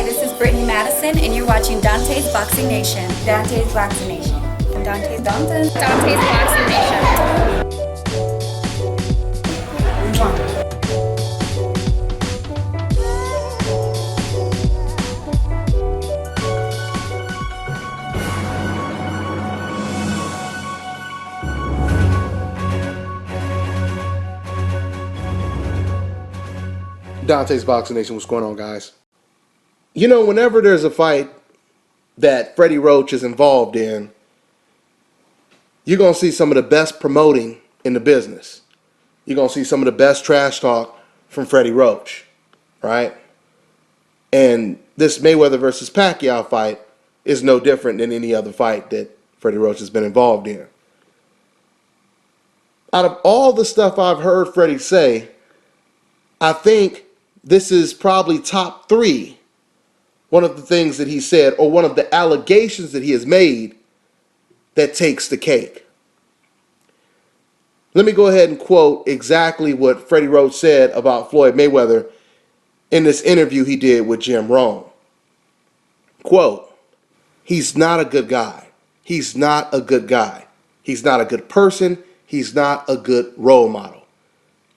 this is Brittany Madison, and you're watching Dante's Boxing Nation. Dante's Boxing Nation. Dante's Dante's Boxing Nation. Dante's Boxing Nation, what's going on, guys? You know, whenever there's a fight that Freddie Roach is involved in, you're going to see some of the best promoting in the business. You're going to see some of the best trash talk from Freddie Roach, right? And this Mayweather versus Pacquiao fight is no different than any other fight that Freddie Roach has been involved in. Out of all the stuff I've heard Freddie say, I think this is probably top three. One of the things that he said, or one of the allegations that he has made, that takes the cake. Let me go ahead and quote exactly what Freddie Roach said about Floyd Mayweather in this interview he did with Jim Rome. Quote, "He's not a good guy. He's not a good guy. He's not a good person. He's not a good role model.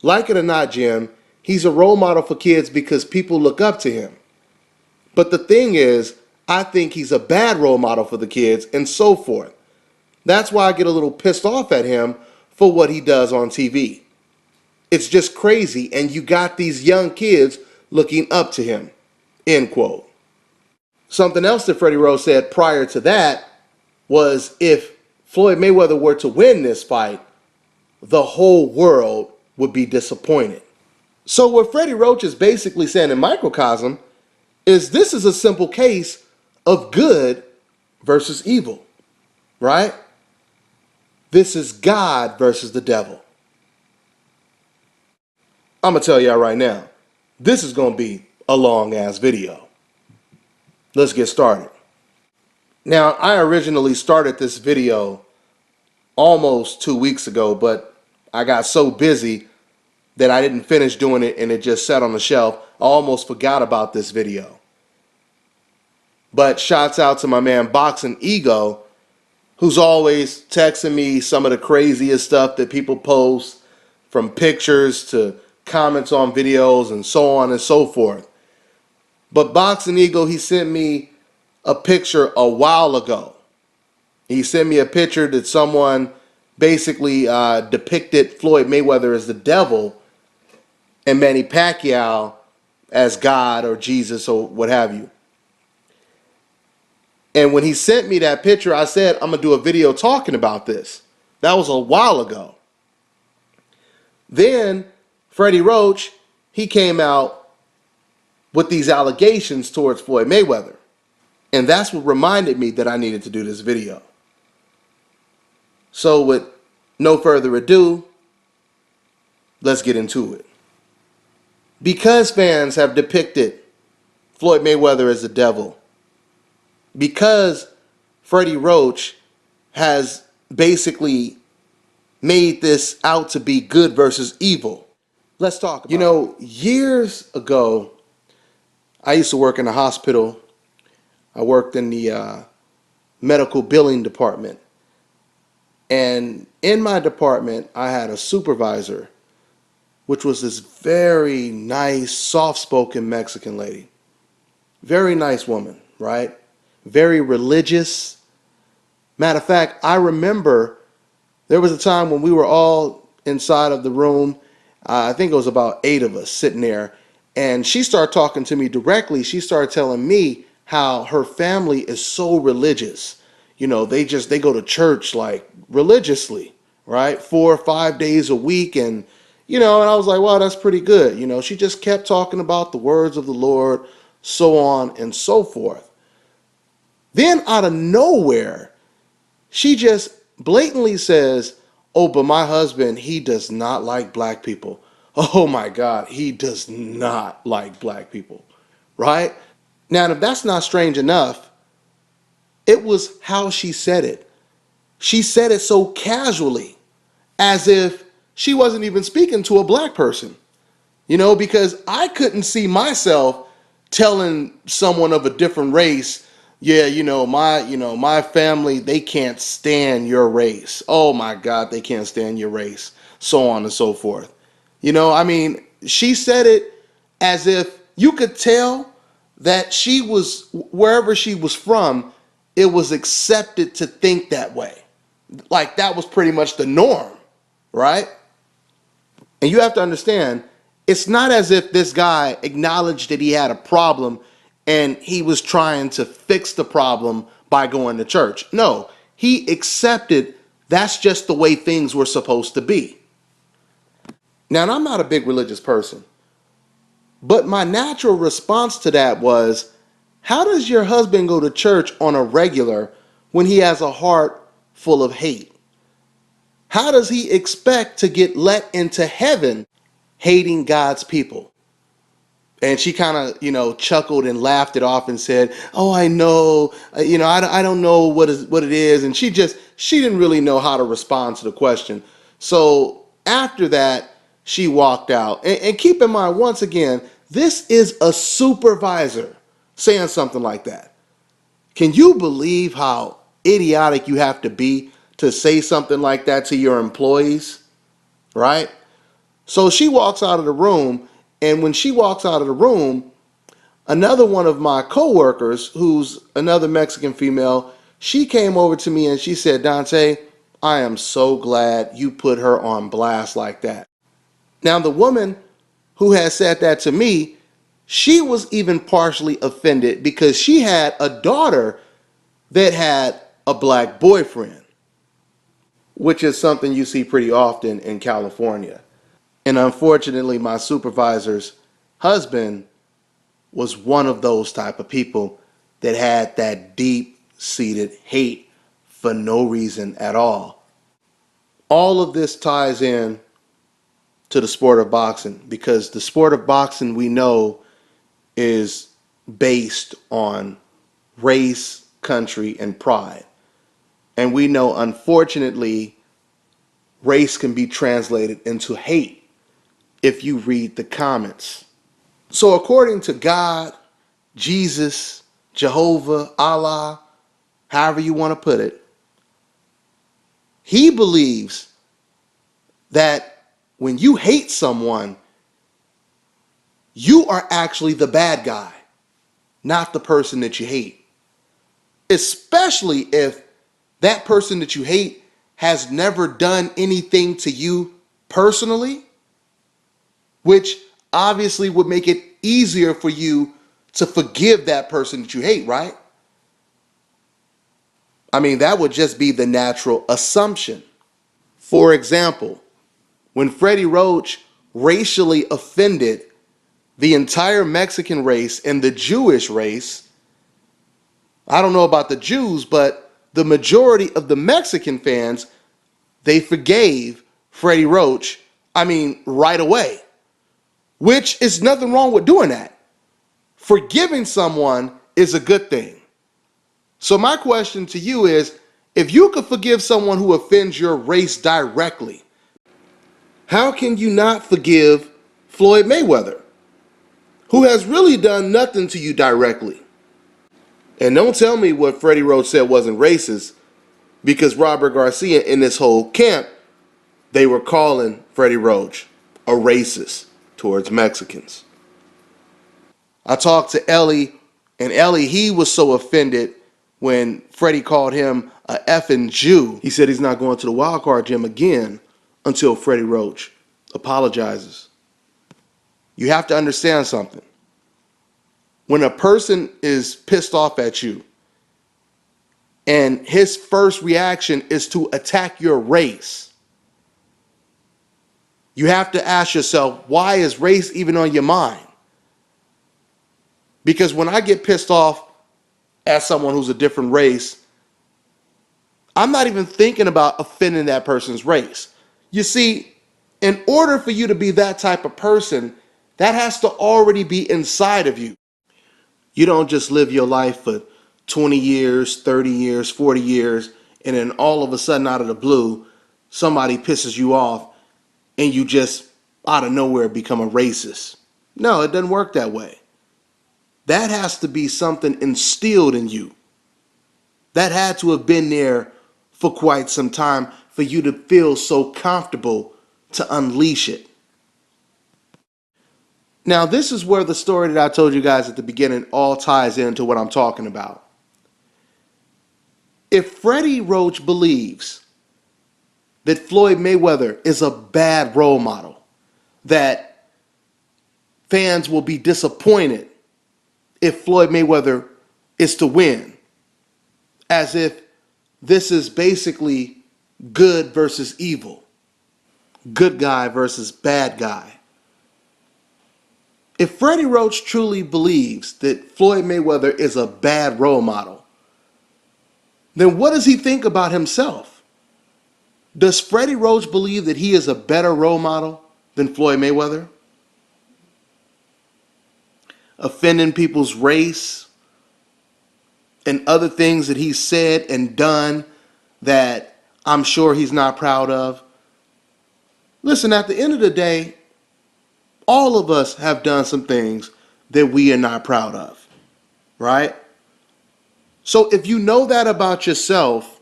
Like it or not, Jim, he's a role model for kids because people look up to him. But the thing is, I think he's a bad role model for the kids and so forth. That's why I get a little pissed off at him for what he does on TV. It's just crazy, and you got these young kids looking up to him." End quote. Something else that Freddie Roach said prior to that was if Floyd Mayweather were to win this fight, the whole world would be disappointed. So what Freddie Roach is basically saying in microcosm is this is a simple case of good versus evil, right? This is God versus the devil. I'm going to tell y'all right now, this is going to be a long-ass video. Let's get started. Now, I originally started this video almost 2 weeks ago, but I got so busy that I didn't finish doing it and it just sat on the shelf. I almost forgot about this video. But shouts out to my man Boxing Ego, who's always texting me some of the craziest stuff that people post, from pictures to comments on videos and so on and so forth. But Boxing Ego, he sent me a picture a while ago. He sent me a picture that someone basically depicted Floyd Mayweather as the devil and Manny Pacquiao as God or Jesus or what have you. And when he sent me that picture, I said, I'm going to do a video talking about this. That was a while ago. Then Freddie Roach, he came out with these allegations towards Floyd Mayweather. And that's what reminded me that I needed to do this video. So with no further ado, let's get into it. Because fans have depicted Floyd Mayweather as the devil, because Freddie Roach has basically made this out to be good versus evil, let's talk about it. You know, years ago, I used to work in a hospital. I worked in the medical billing department. And in my department, I had a supervisor, which was this very nice, soft-spoken Mexican lady. Very nice woman, right? Very religious. Matter of fact, I remember there was a time when we were all inside of the room. I think it was about 8 of us sitting there. And she started talking to me directly. She started telling me how her family is so religious. You know, they go to church like religiously, right? 4 or 5 days a week. And, you know, and I was like, well, that's pretty good. You know, she just kept talking about the words of the Lord, so on and so forth. Then out of nowhere, she just blatantly says, oh, but my husband, he does not like black people. Oh my God, he does not like black people, right? Now, if that's not strange enough, it was how she said it. She said it so casually, as if she wasn't even speaking to a black person, you know, because I couldn't see myself telling someone of a different race, yeah, my family, they can't stand your race. Oh my God, they can't stand your race. So on and so forth. I mean, she said it as if you could tell that she was, wherever she was from, it was accepted to think that way. Like that was pretty much the norm, right? And you have to understand, it's not as if this guy acknowledged that he had a problem and he was trying to fix the problem by going to church. No, he accepted that's just the way things were supposed to be. Now, and I'm not a big religious person, but my natural response to that was, how does your husband go to church on a regular when he has a heart full of hate? How does he expect to get let into heaven hating God's people? And she kind of, chuckled and laughed it off and said, "Oh, I know, I don't know what it is." And she didn't really know how to respond to the question. So after that, she walked out. And keep in mind, once again, this is a supervisor saying something like that. Can you believe how idiotic you have to be to say something like that to your employees, right? So she walks out of the room, and when she walks out of the room, another one of my coworkers, who's another Mexican female, she came over to me and she said, "Dante, I am so glad you put her on blast like that." Now, the woman who had said that to me, she was even partially offended because she had a daughter that had a black boyfriend, which is something you see pretty often in California. And unfortunately, my supervisor's husband was one of those type of people that had that deep-seated hate for no reason at all. All of this ties in to the sport of boxing because the sport of boxing, we know, is based on race, country, and pride. And we know, unfortunately, race can be translated into hate if you read the comments. So according to God, Jesus, Jehovah, Allah, however you want to put it, he believes that when you hate someone, you are actually the bad guy, not the person that you hate. Especially if that person that you hate has never done anything to you personally, which obviously would make it easier for you to forgive that person that you hate, right? I mean, that would just be the natural assumption. For example, when Freddie Roach racially offended the entire Mexican race and the Jewish race, I don't know about the Jews, but the majority of the Mexican fans, they forgave Freddie Roach, right away, which is nothing wrong with doing that. Forgiving someone is a good thing. So my question to you is, if you could forgive someone who offends your race directly, how can you not forgive Floyd Mayweather, who has really done nothing to you directly? And don't tell me what Freddie Roach said wasn't racist, because Robert Garcia and this whole camp, they were calling Freddie Roach a racist towards Mexicans. I talked to Ellie, and Ellie, he was so offended when Freddie called him a effing Jew. He said he's not going to the wild card gym again until Freddie Roach apologizes. You have to understand something. When a person is pissed off at you and his first reaction is to attack your race, you have to ask yourself, why is race even on your mind? Because when I get pissed off at someone who's a different race, I'm not even thinking about offending that person's race. You see, in order for you to be that type of person, that has to already be inside of you. You don't just live your life for 20 years, 30 years, 40 years, and then all of a sudden out of the blue, somebody pisses you off and you just out of nowhere become a racist. No, it doesn't work that way. that has to be something instilled in you. That had to have been there for quite some time for you to feel so comfortable to unleash it. Now, this is where the story that I told you guys at the beginning all ties into what I'm talking about. If Freddie Roach believes that Floyd Mayweather is a bad role model, that fans will be disappointed if Floyd Mayweather is to win, as if this is basically good versus evil, good guy versus bad guy. If Freddie Roach truly believes that Floyd Mayweather is a bad role model, then what does he think about himself? Does Freddie Roach believe that he is a better role model than Floyd Mayweather? Offending people's race and other things that he's said and done that I'm sure he's not proud of. Listen, at the end of the day, all of us have done some things that we are not proud of, right? So if you know that about yourself,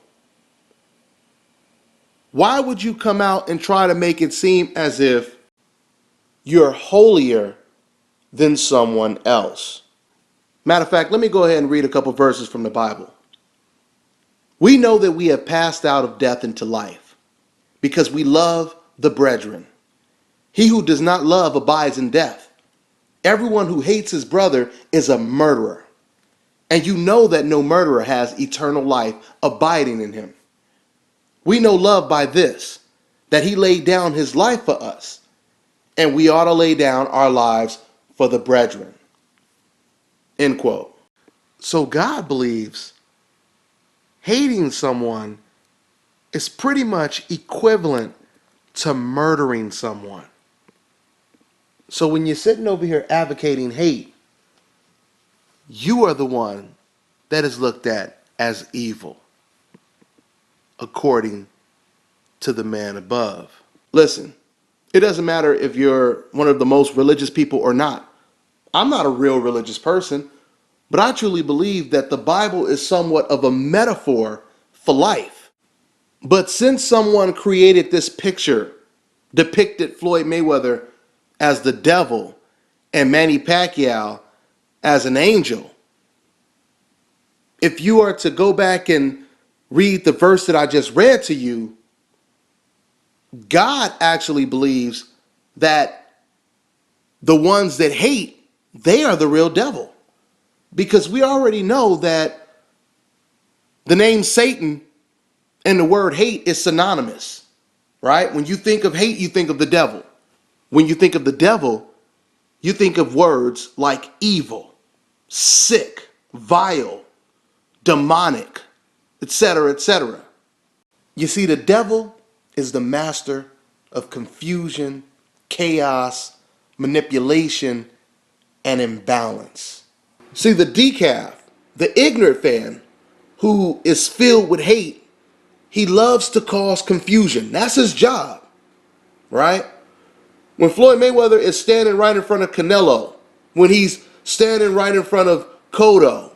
why would you come out and try to make it seem as if you're holier than someone else? Matter of fact, let me go ahead and read a couple verses from the Bible. We know that we have passed out of death into life because we love the brethren. He who does not love abides in death. Everyone who hates his brother is a murderer. And you know that no murderer has eternal life abiding in him. We know love by this, that he laid down his life for us, and we ought to lay down our lives for the brethren. End quote. So God believes hating someone is pretty much equivalent to murdering someone. So when you're sitting over here advocating hate, you are the one that is looked at as evil, according to the man above. Listen, it doesn't matter if you're one of the most religious people or not. I'm not a real religious person, but I truly believe that the Bible is somewhat of a metaphor for life. But since someone created this picture, depicted Floyd Mayweather as the devil and Manny Pacquiao as an angel, if you are to go back and read the verse that I just read to you, God actually believes that the ones that hate, they are the real devil. Because we already know that the name Satan and the word hate is synonymous, right? When you think of hate, you think of the devil. When you think of the devil, you think of words like evil, sick, vile, demonic, etc., etc. You see, the devil is the master of confusion, chaos, manipulation, and imbalance. See, the decaf, the ignorant fan who is filled with hate, he loves to cause confusion. That's his job, right? When Floyd Mayweather is standing right in front of Canelo, when he's standing right in front of Cotto,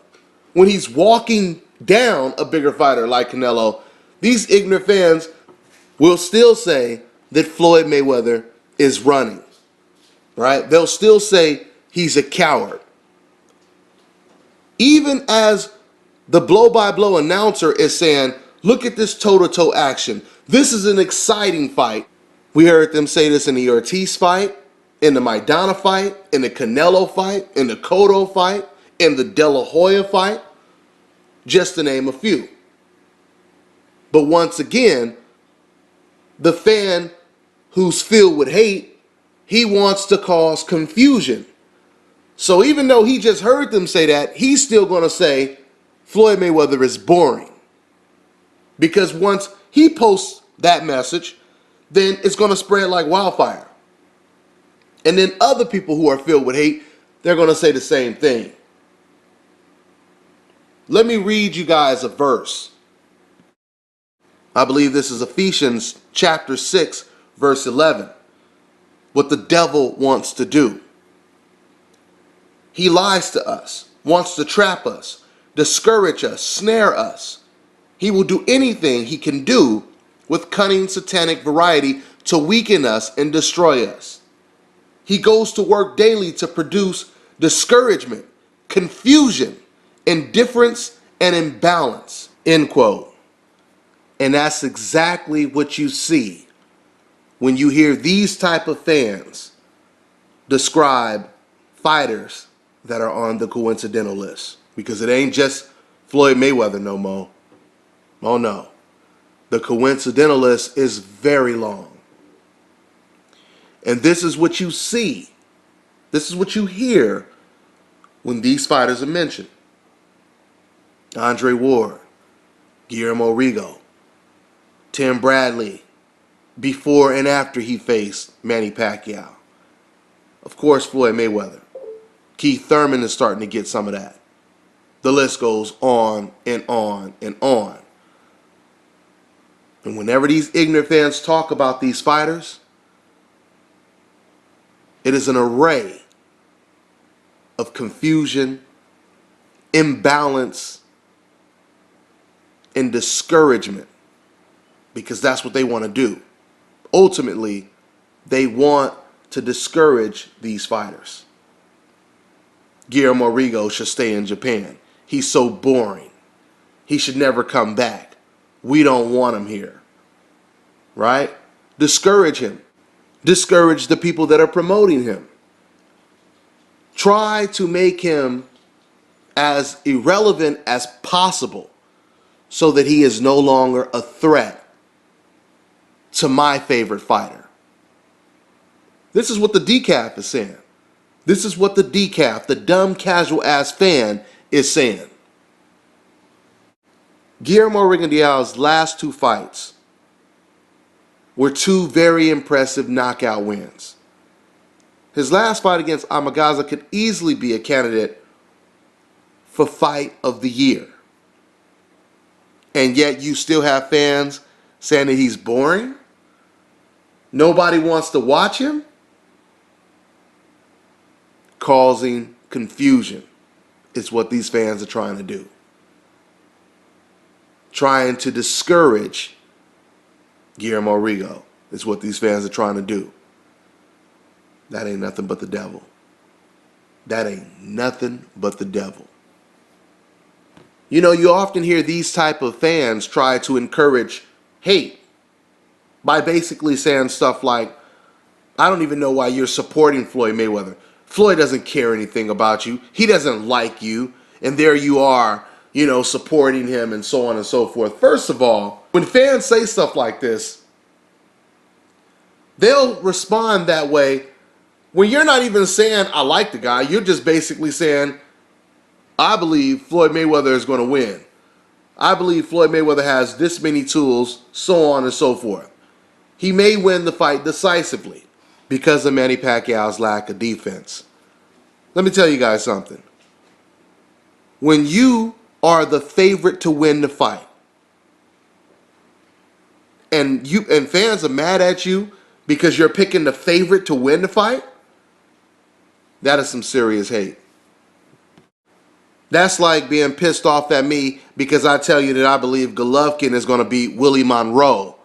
when he's walking down a bigger fighter like Canelo, these ignorant fans will still say that Floyd Mayweather is running, right? They'll still say he's a coward. Even as the blow-by-blow announcer is saying, look at this toe-to-toe action. This is an exciting fight. We heard them say this in the Ortiz fight, in the Maidana fight, in the Canelo fight, in the Cotto fight, in the De La Hoya fight, just to name a few. But once again, the fan who's filled with hate, he wants to cause confusion. So even though he just heard them say that, he's still going to say Floyd Mayweather is boring. Because once he posts that message, then it's going to spread like wildfire. And then other people who are filled with hate, they're going to say the same thing. Let me read you guys a verse. I believe this is Ephesians chapter 6, verse 11. What the devil wants to do. He lies to us, wants to trap us, discourage us, snare us. He will do anything he can do with cunning satanic variety to weaken us and destroy us. He goes to work daily to produce discouragement, confusion, indifference, and imbalance. End quote. And that's exactly what you see when you hear these type of fans describe fighters that are on the coincidental list. Because it ain't just Floyd Mayweather no more. Oh no. The coincidental list is very long. And this is what you see. This is what you hear when these fighters are mentioned. Andre Ward, Guillermo Rigo, Tim Bradley, before and after he faced Manny Pacquiao. Of course, Floyd Mayweather. Keith Thurman is starting to get some of that. The list goes on and on and on. And whenever these ignorant fans talk about these fighters, it is an array of confusion, imbalance, and discouragement, because that's what they want to do. Ultimately, they want to discourage these fighters. Guillermo Rigo should stay in Japan. He's so boring. He should never come back. We don't want him here. Right? Discourage him. Discourage the people that are promoting him. Try to make him as irrelevant as possible so that he is no longer a threat to my favorite fighter. This is what the decaf is saying. This is what the decaf, the dumb casual ass fan, is saying. Guillermo Rigondeaux's last two fights were two very impressive knockout wins. His last fight against Amagaza could easily be a candidate for fight of the year. And yet you still have fans saying that he's boring? Nobody wants to watch him? Causing confusion is what these fans are trying to do. Trying to discourage Guillermo Rigo is what these fans are trying to do. That ain't nothing but the devil. That ain't nothing but the devil. You know, you often hear these type of fans try to encourage hate by basically saying stuff like, I don't even know why you're supporting Floyd Mayweather. Floyd doesn't care anything about you. He doesn't like you. And there you are, you know, supporting him and so on and so forth. First of all, when fans say stuff like this, they'll respond that way when you're not even saying, I like the guy. You're just basically saying, I believe Floyd Mayweather is going to win. I believe Floyd Mayweather has this many tools, so on and so forth. He may win the fight decisively because of Manny Pacquiao's lack of defense. Let me tell you guys something. When you are the favorite to win the fight, and fans are mad at you because you're picking the favorite to win the fight, that is some serious hate. That's like being pissed off at me because I tell you that I believe Golovkin is going to beat Willie Monroe.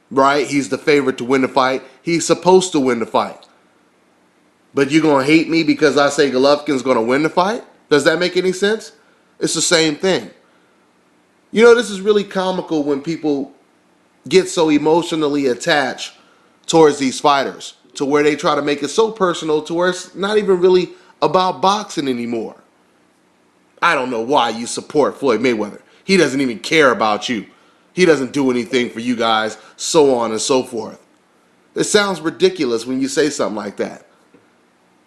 Right? He's the favorite to win the fight. He's supposed to win the fight. But you're going to hate me because I say Golovkin's going to win the fight? Does that make any sense? It's the same thing. You know, this is really comical when people get so emotionally attached towards these fighters to where they try to make it so personal to where it's not even really about boxing anymore. I don't know why you support Floyd Mayweather. He doesn't even care about you. He doesn't do anything for you guys, so on and so forth. It sounds ridiculous when you say something like that.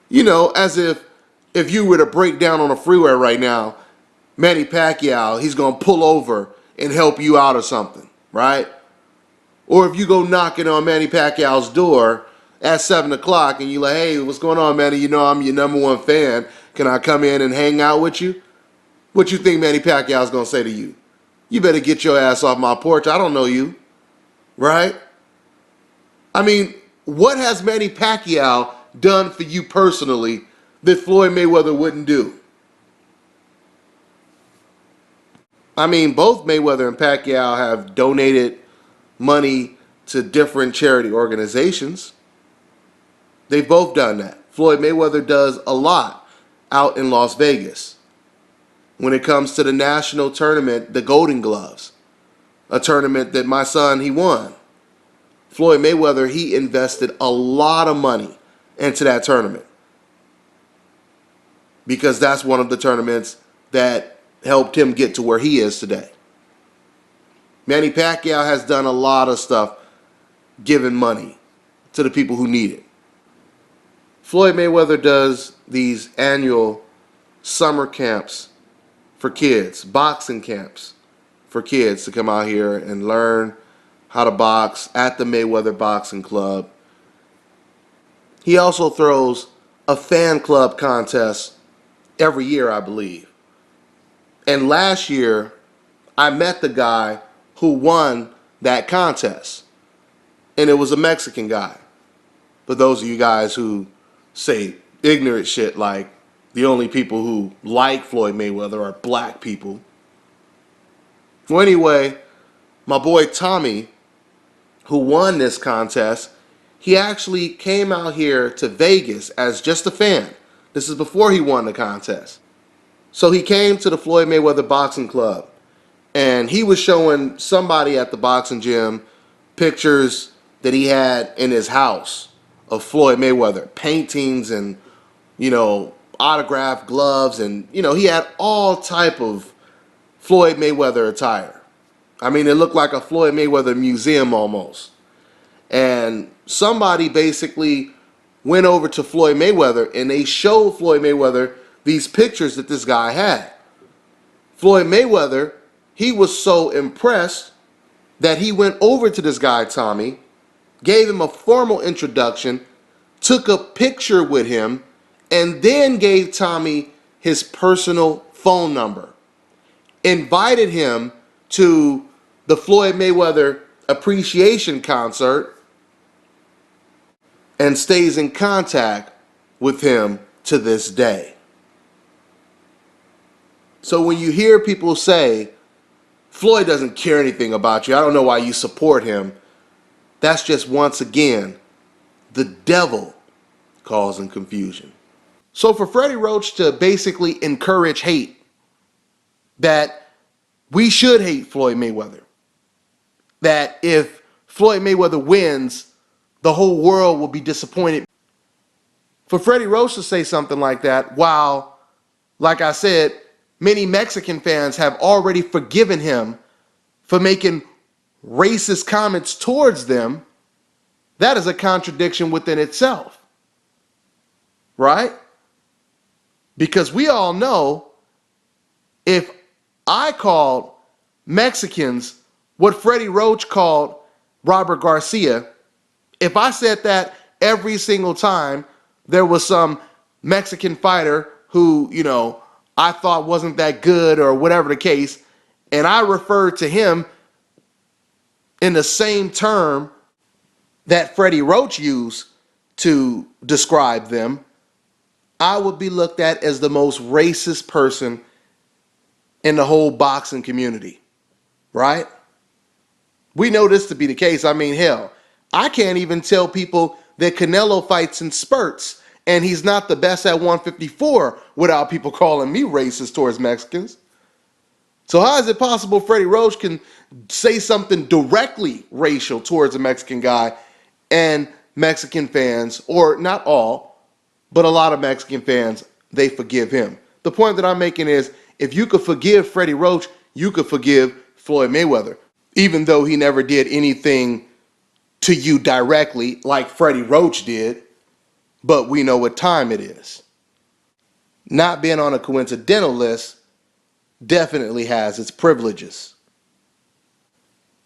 You know, as if you were to break down on a freeway right now, Manny Pacquiao, he's going to pull over and help you out or something, right? Or if you go knocking on Manny Pacquiao's door at 7 o'clock and you're like, hey, what's going on, Manny? You know I'm your number one fan. Can I come in and hang out with you? What you think Manny Pacquiao's going to say to you? You better get your ass off my porch. I don't know you. Right? I mean, what has Manny Pacquiao done for you personally that Floyd Mayweather wouldn't do. I mean, both Mayweather and Pacquiao have donated money to different charity organizations. They've both done that. Floyd Mayweather does a lot out in Las Vegas when it comes to the national tournament, the Golden Gloves, a tournament that my son, he won. Floyd Mayweather, he invested a lot of money into that tournament because that's one of the tournaments that helped him get to where he is today. Manny Pacquiao has done a lot of stuff giving money to the people who need it. Floyd Mayweather does these annual summer camps for kids, boxing camps for kids to come out here and learn how to box at the Mayweather Boxing Club. He also throws a fan club contest every year, I believe. And last year, I met the guy who won that contest. And it was a Mexican guy. For those of you guys who say ignorant shit like the only people who like Floyd Mayweather are black people. Well, anyway, my boy Tommy, who won this contest, he actually came out here to Vegas as just a fan. This is before he won the contest. So he came to the Floyd Mayweather Boxing Club, and he was showing somebody at the boxing gym pictures that he had in his house of Floyd Mayweather, paintings and, autographed gloves, and, he had all type of Floyd Mayweather attire. I mean, it looked like a Floyd Mayweather museum almost. And somebody basically went over to Floyd Mayweather and they showed Floyd Mayweather these pictures that this guy had. Floyd Mayweather, he was so impressed that he went over to this guy, Tommy, gave him a formal introduction, took a picture with him, and then gave Tommy his personal phone number. Invited him to the Floyd Mayweather appreciation concert and stays in contact with him to this day. So when you hear people say, Floyd doesn't care anything about you, I don't know why you support him, that's just once again the devil causing confusion. So for Freddie Roach to basically encourage hate, that we should hate Floyd Mayweather, that if Floyd Mayweather wins, the whole world will be disappointed. For Freddie Roach to say something like that, while, like I said, many Mexican fans have already forgiven him for making racist comments towards them, that is a contradiction within itself. Right? Because we all know if I called Mexicans what Freddie Roach called Robert Garcia, if I said that every single time there was some Mexican fighter who, I thought wasn't that good or whatever the case, and I referred to him in the same term that Freddie Roach used to describe them, I would be looked at as the most racist person in the whole boxing community, right? We know this to be the case. I mean, hell, I can't even tell people that Canelo fights in spurts and he's not the best at 154 without people calling me racist towards Mexicans. So how is it possible Freddie Roach can say something directly racial towards a Mexican guy and Mexican fans, or not all, but a lot of Mexican fans, they forgive him? The point that I'm making is, if you could forgive Freddie Roach, you could forgive Floyd Mayweather, even though he never did anything to you directly like Freddie Roach did. But we know what time it is. Not being on a coincidental list definitely has its privileges.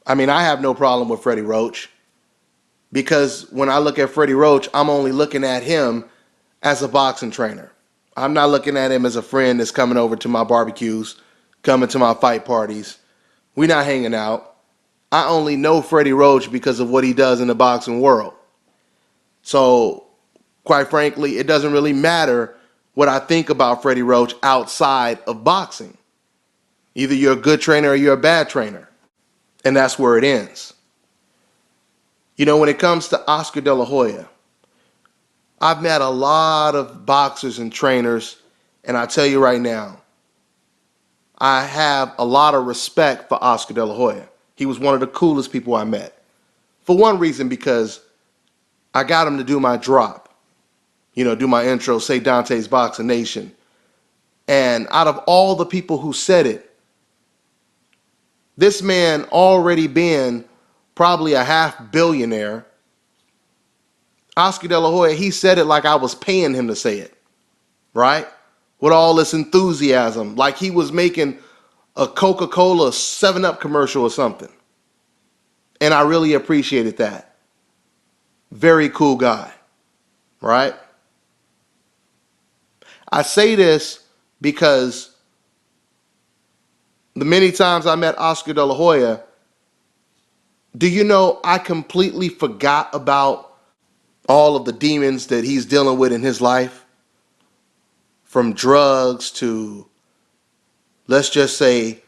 I mean, I have no problem with Freddie Roach, because when I look at Freddie Roach, I'm only looking at him as a boxing trainer. I'm not looking at him as a friend that's coming over to my barbecues, coming to my fight parties. We're not hanging out. I only know Freddie Roach because of what he does in the boxing world. So, quite frankly, it doesn't really matter what I think about Freddie Roach outside of boxing. Either you're a good trainer or you're a bad trainer. And that's where it ends. You know, when it comes to Oscar De La Hoya, I've met a lot of boxers and trainers, and I tell you right now, I have a lot of respect for Oscar De La Hoya. He was one of the coolest people I met. For one reason, because I got him to do my drop. You know, do my intro, say Dante's Boxing Nation. And out of all the people who said it, this man already being probably a half billionaire, Oscar De La Hoya, he said it like I was paying him to say it, right? With all this enthusiasm, like he was making a Coca-Cola 7-Up commercial or something. And I really appreciated that. Very cool guy, right? I say this because the many times I met Oscar De La Hoya, do you know I completely forgot about all of the demons that he's dealing with in his life? From drugs to, let's just say,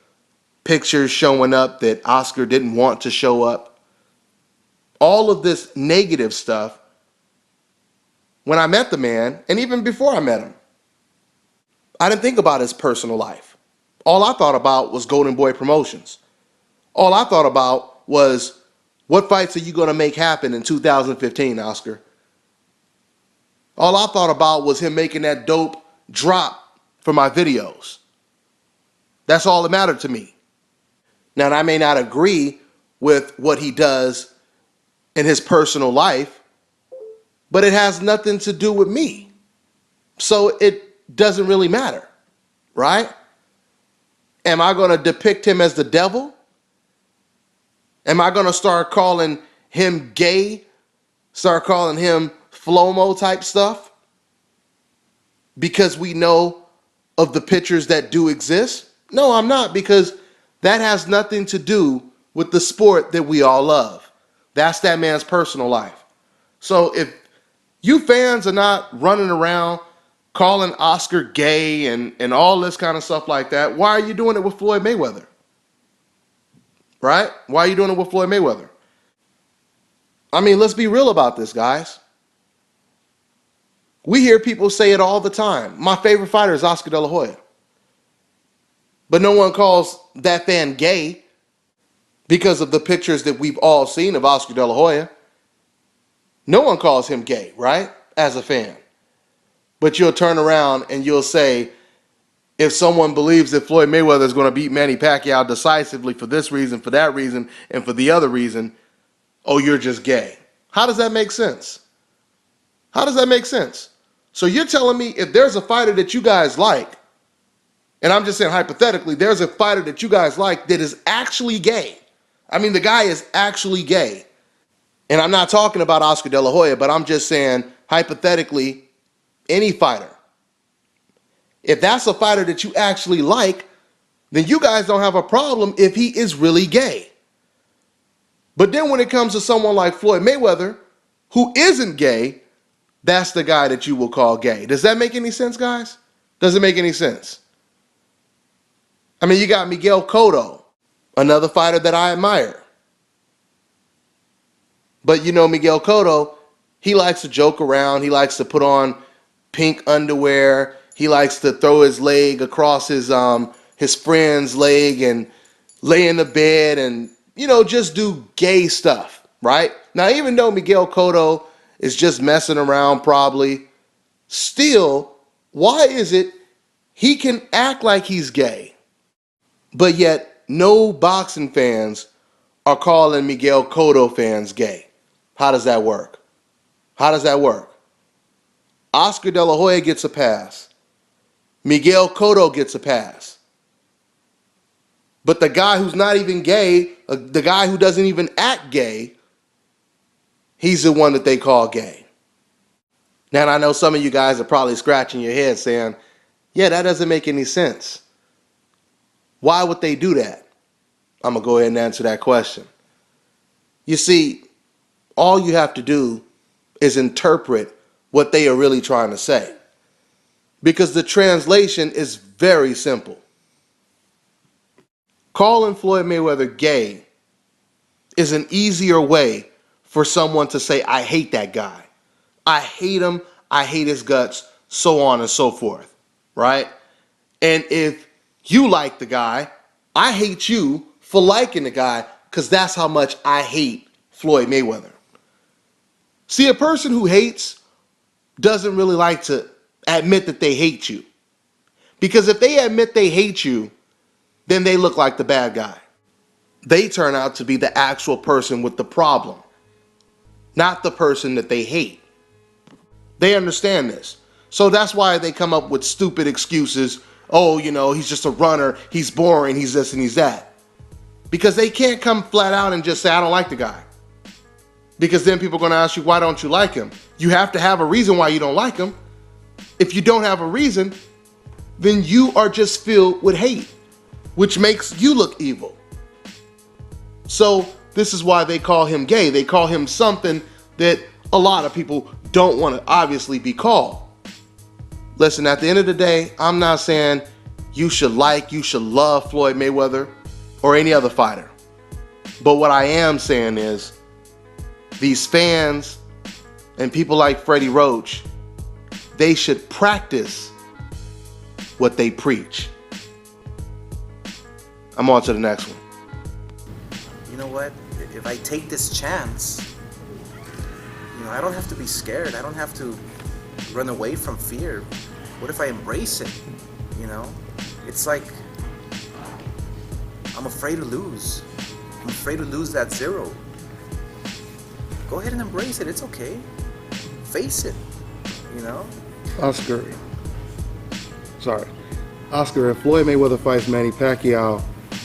pictures showing up that Oscar didn't want to show up. All of this negative stuff. When I met the man, and even before I met him, I didn't think about his personal life. All I thought about was Golden Boy Promotions. All I thought about was, what fights are you going to make happen in 2015, Oscar? All I thought about was him making that dope drop for my videos. That's all that mattered to me. Now, I may not agree with what he does in his personal life, but it has nothing to do with me. So it doesn't really matter, right? Am I going to depict him as the devil? Am I going to start calling him gay? Start calling him Flomo type stuff? Because we know of the pictures that do exist? No, I'm not, because that has nothing to do with the sport that we all love. That's that man's personal life. So if you fans are not running around calling Oscar gay and all this kind of stuff like that, why are you doing it with Floyd Mayweather? Right? Why are you doing it with Floyd Mayweather? I mean, let's be real about this, guys. We hear people say it all the time. My favorite fighter is Oscar De La Hoya. But no one calls that fan gay because of the pictures that we've all seen of Oscar De La Hoya. No one calls him gay, right? As a fan. But you'll turn around and you'll say, if someone believes that Floyd Mayweather is going to beat Manny Pacquiao decisively for this reason, for that reason, and for the other reason, oh, you're just gay. How does that make sense? How does that make sense? So you're telling me if there's a fighter that you guys like, and I'm just saying hypothetically, there's a fighter that you guys like that is actually gay. I mean, the guy is actually gay. And I'm not talking about Oscar De La Hoya, but I'm just saying hypothetically, any fighter. If that's a fighter that you actually like, then you guys don't have a problem if he is really gay. But then when it comes to someone like Floyd Mayweather, who isn't gay, that's the guy that you will call gay. Does that make any sense, guys? Does it make any sense? I mean, you got Miguel Cotto, another fighter that I admire. But you know, Miguel Cotto, he likes to joke around. He likes to put on pink underwear. He likes to throw his leg across his friend's leg and lay in the bed and, you know, just do gay stuff, right? Now, even though Miguel Cotto is just messing around probably, still, why is it he can act like he's gay, but yet no boxing fans are calling Miguel Cotto fans gay? How does that work? How does that work? Oscar De La Hoya gets a pass. Miguel Cotto gets a pass. But the guy who's not even gay, the guy who doesn't even act gay, he's the one that they call gay. Now, I know some of you guys are probably scratching your head saying, yeah, that doesn't make any sense. Why would they do that? I'm going to go ahead and answer that question. You see, all you have to do is interpret what they are really trying to say. because the translation is very simple. Calling Floyd Mayweather gay is an easier way for someone to say, I hate that guy. I hate him. I hate his guts, so on and so forth, right? And if you like the guy, I hate you for liking the guy, because that's how much I hate Floyd Mayweather. See, a person who hates doesn't really like to admit that they hate you. Because if they admit they hate you, then they look like the bad guy. They turn out to be the actual person with the problem, not the person that they hate. They understand this. So that's why they come up with stupid excuses. Oh, he's just a runner. He's boring. He's this and he's that. Because they can't come flat out and just say, I don't like the guy. Because then people are going to ask you, why don't you like him? You have to have a reason why you don't like him. If you don't have a reason, then you are just filled with hate, which makes you look evil. So this is why they call him gay. They call him something that a lot of people don't want to obviously be called. Listen, at the end of the day, I'm not saying you should love Floyd Mayweather or any other fighter. But what I am saying is these fans and people like Freddie Roach, they should practice what they preach. I'm on to the next one. You know what? If I take this chance, I don't have to be scared. I don't have to run away from fear. What if I embrace it? It's like I'm afraid to lose. I'm afraid to lose that zero. Go ahead and embrace it. It's okay. Face it. Oscar, if Floyd Mayweather fights Manny Pacquiao,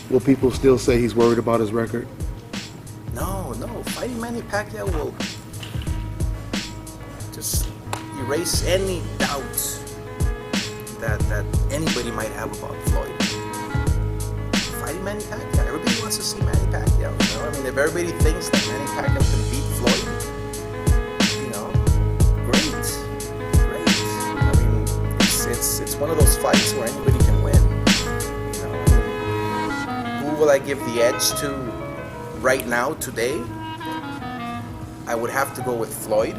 will people still say he's worried about his record? No. Fighting Manny Pacquiao will just erase any doubt that anybody might have about Floyd. Fighting Manny Pacquiao. Everybody wants to see Manny Pacquiao. If everybody thinks that Manny Pacquiao can beat Floyd, great. It's one of those fights where anybody can win. Who will I give the edge to right now, today? I would have to go with Floyd.